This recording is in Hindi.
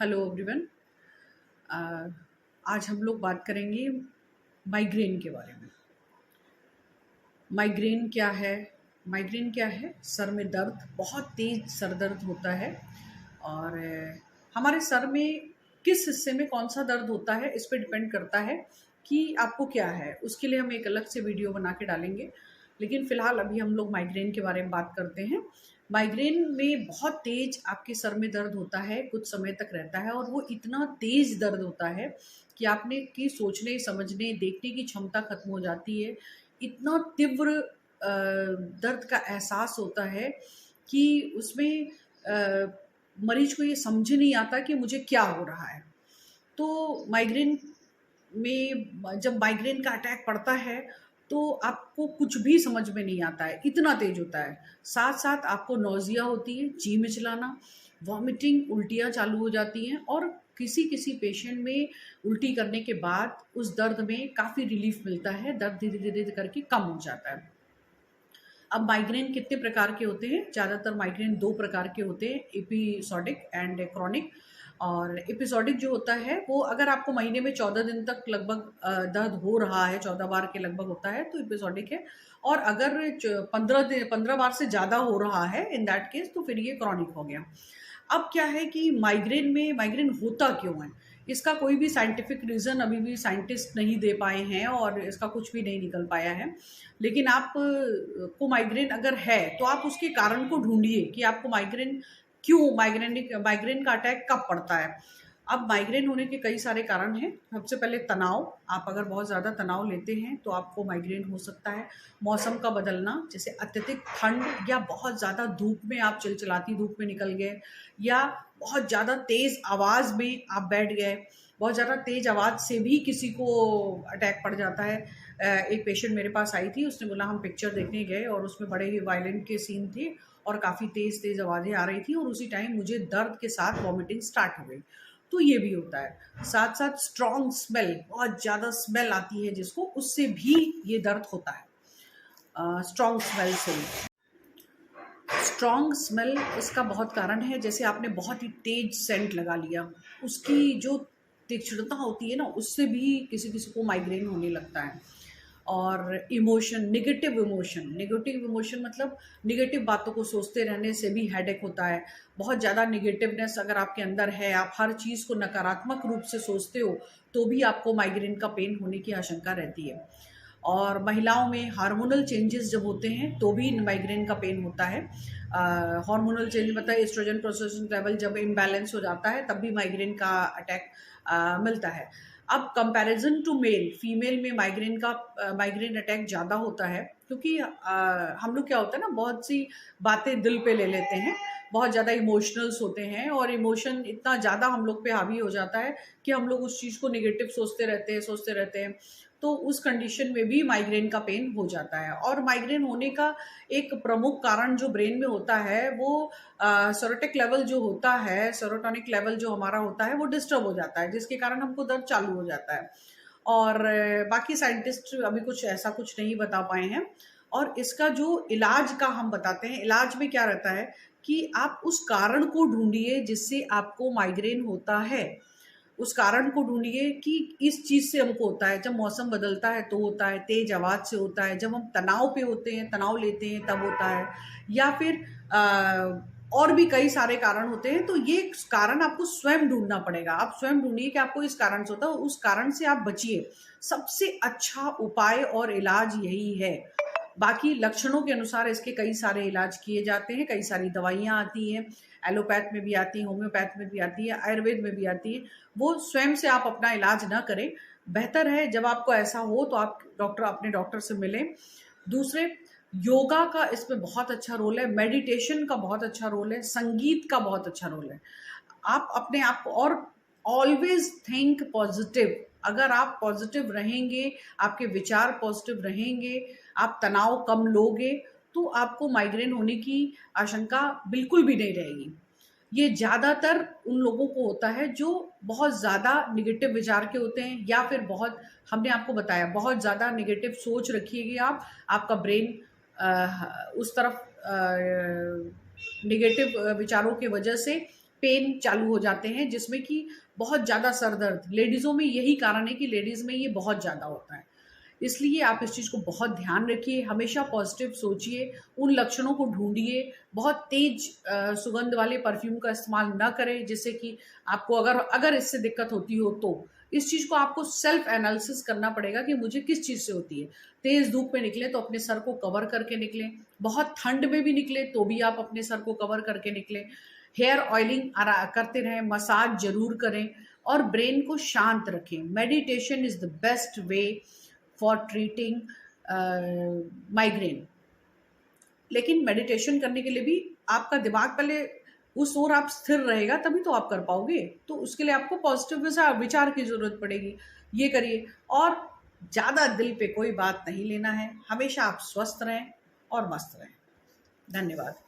Hello everyone. आज हम लोग बात करेंगे माइग्रेन के बारे में। माइग्रेन क्या है? माइग्रेन क्या है? सर में दर्द, बहुत तेज सर दर्द होता है। और हमारे सर में किस हिस्से में कौन सा दर्द होता है, इस पे डिपेंड करता है कि आपको क्या है। उसके लिए हम एक अलग से वीडियो बना के डालेंगे, लेकिन फ़िलहाल अभी हम लोग माइग्रेन के बारे में बात करते हैं। माइग्रेन में बहुत तेज़ आपके सर में दर्द होता है, कुछ समय तक रहता है, और वो इतना तेज़ दर्द होता है कि आपने की सोचने, समझने, देखने की क्षमता खत्म हो जाती है। इतना तीव्र दर्द का एहसास होता है कि उसमें मरीज़ को ये समझ नहीं आता कि मुझे क्या हो रहा है। तो माइग्रेन में जब माइग्रेन का अटैक पड़ता है तो आपको कुछ भी समझ में नहीं आता है, इतना तेज होता है। साथ साथ आपको नौजिया होती है, जी मिचलाना, वॉमिटिंग, उल्टियाँ चालू हो जाती हैं, और किसी किसी पेशेंट में उल्टी करने के बाद उस दर्द में काफ़ी रिलीफ मिलता है, दर्द धीरे धीरे करके कम हो जाता है। अब माइग्रेन कितने प्रकार के होते हैं? ज़्यादातर माइग्रेन 2 प्रकार के होते हैं, एपिसोडिक एंड क्रॉनिक। और एपिसोडिक जो होता है वो अगर आपको महीने में 14 दिन तक लगभग दर्द हो रहा है, 14 बार के लगभग होता है, तो एपिसोडिक है। और अगर 15 बार से ज़्यादा हो रहा है, इन दैट केस तो फिर ये क्रॉनिक हो गया। अब क्या है कि माइग्रेन होता क्यों है? इसका कोई भी साइंटिफिक रीज़न अभी भी साइंटिस्ट नहीं दे पाए हैं, और इसका कुछ भी नहीं निकल पाया है। लेकिन आप को माइग्रेन अगर है तो आप उसके कारण को ढूँढिए कि आपको माइग्रेन क्यों, माइग्रेन का अटैक कब पड़ता है। अब माइग्रेन होने के कई सारे कारण हैं। सबसे पहले तनाव, आप अगर बहुत ज़्यादा तनाव लेते हैं तो आपको माइग्रेन हो सकता है। मौसम का बदलना, जैसे अत्यधिक ठंड या बहुत ज़्यादा धूप में आप चिलचिलाती धूप में निकल गए, या बहुत ज़्यादा तेज़ आवाज़ में आप बैठ गए, बहुत ज़्यादा तेज़ आवाज़ से भी किसी को अटैक पड़ जाता है। एक पेशेंट मेरे पास आई थी, उसने बोला हम पिक्चर देखने गए और उसमें बड़े ही वायलेंट के सीन थे और काफ़ी तेज़-तेज़ आवाज़ें आ रही थी, और उसी टाइम मुझे दर्द के साथ वॉमिटिंग स्टार्ट हो गई। तो ये भी होता है। साथ-साथ स्ट्रॉन्ग स्मेल, बहुत ज़्यादा स्मेल आती है जिसको, उससे भी ये दर्द होता है। स्ट्रॉन्ग स्मेल से ही। स्ट्रॉन्ग स्मेल इसका बहुत कारण है, जैसे आपने बहुत ही तेज सेंट लगा लिया, उसकी जो तीक्ष्णता होती है ना, उससे भी किसी किसी को माइग्रेन होने लगता है। और इमोशन, नेगेटिव इमोशन मतलब नेगेटिव बातों को सोचते रहने से भी हेडेक होता है। बहुत ज़्यादा नेगेटिवनेस अगर आपके अंदर है, आप हर चीज़ को नकारात्मक रूप से सोचते हो, तो भी आपको माइग्रेन का पेन होने की आशंका रहती है। और महिलाओं में हार्मोनल चेंजेस जब होते हैं तो भी माइग्रेन का पेन होता है। हार्मोनल चेंज मतलब एस्ट्रोजन प्रोजेस्टेरोन लेवल जब इम्बैलेंस हो जाता है, तब भी माइग्रेन का अटैक मिलता है। अब कंपैरिजन टू मेल, फीमेल में माइग्रेन अटैक ज़्यादा होता है, क्योंकि हम लोग क्या होता है ना, बहुत सी बातें दिल पे ले लेते हैं, बहुत ज़्यादा इमोशनल्स होते हैं, और इमोशन इतना ज़्यादा हम लोग पे हावी हो जाता है कि हम लोग उस चीज़ को नेगेटिव सोचते रहते हैं। तो उस कंडीशन में भी माइग्रेन का पेन हो जाता है। और माइग्रेन होने का एक प्रमुख कारण जो ब्रेन में होता है, वो सेरोटिक लेवल जो होता है, सेरोटोनिक लेवल जो हमारा होता है, वो डिस्टर्ब हो जाता है, जिसके कारण हमको दर्द चालू हो जाता है। और बाकी साइंटिस्ट अभी कुछ ऐसा कुछ नहीं बता पाए हैं। और इसका जो इलाज का हम बताते हैं, इलाज में क्या रहता है कि आप उस कारण को ढूंढिए जिससे आपको माइग्रेन होता है। उस कारण को ढूँढिए कि इस चीज़ से हमको होता है, जब मौसम बदलता है तो होता है, तेज़ आवाज़ से होता है, जब हम तनाव पे होते हैं, तनाव लेते हैं तब होता है, या फिर और भी कई सारे कारण होते हैं। तो ये कारण आपको स्वयं ढूँढना पड़ेगा। आप स्वयं ढूँढिए कि आपको इस कारण से होता है, उस कारण से आप बचिए। सबसे अच्छा उपाय और इलाज यही है। बाकी लक्षणों के अनुसार इसके कई सारे इलाज किए जाते हैं, कई सारी दवाइयाँ आती हैं, एलोपैथ में भी आती हैं, होम्योपैथ में भी आती है, आयुर्वेद में भी आती है। वो स्वयं से आप अपना इलाज ना करें। बेहतर है जब आपको ऐसा हो तो आप अपने डॉक्टर से मिलें। दूसरे, योगा का इसमें बहुत अच्छा रोल है, मेडिटेशन का बहुत अच्छा रोल है, संगीत का बहुत अच्छा रोल है। आप अपने आप को, और ऑलवेज थिंक पॉजिटिव। अगर आप पॉजिटिव रहेंगे, आपके विचार पॉजिटिव रहेंगे, आप तनाव कम लोगे, तो आपको माइग्रेन होने की आशंका बिल्कुल भी नहीं रहेगी। ये ज़्यादातर उन लोगों को होता है जो बहुत ज़्यादा नेगेटिव विचार के होते हैं, या फिर बहुत, हमने आपको बताया, बहुत ज़्यादा नेगेटिव सोच रखिएगा आप, आपका ब्रेन उस तरफ नेगेटिव विचारों की वजह से पेन चालू हो जाते हैं, जिसमें कि बहुत ज़्यादा सर दर्द, लेडीज़ों में यही कारण है कि लेडीज़ में ये बहुत ज़्यादा होता है। इसलिए आप इस चीज़ को बहुत ध्यान रखिए, हमेशा पॉजिटिव सोचिए, उन लक्षणों को ढूँढिए, बहुत तेज़ सुगंध वाले परफ्यूम का इस्तेमाल ना करें, जिससे कि आपको अगर अगर इससे दिक्कत होती हो तो। इस चीज़ को आपको सेल्फ एनालिसिस करना पड़ेगा कि मुझे किस चीज़ से होती है। तेज़ धूप में निकलें तो अपने सर को कवर करके निकलें, बहुत ठंड में भी निकलें तो भी आप अपने सर को कवर करके निकलें। हेयर ऑयलिंग करते रहें, मसाज ज़रूर करें और ब्रेन को शांत रखें। Meditation is the best way for treating migraine. लेकिन मेडिटेशन करने के लिए भी आपका दिमाग पहले उस ओर आप स्थिर रहेगा, तभी तो आप कर पाओगे। तो उसके लिए आपको पॉजिटिव विचार की ज़रूरत पड़ेगी। ये करिए और ज़्यादा दिल पे कोई बात नहीं लेना है। हमेशा आप स्वस्थ रहें और मस्त रहें। धन्यवाद।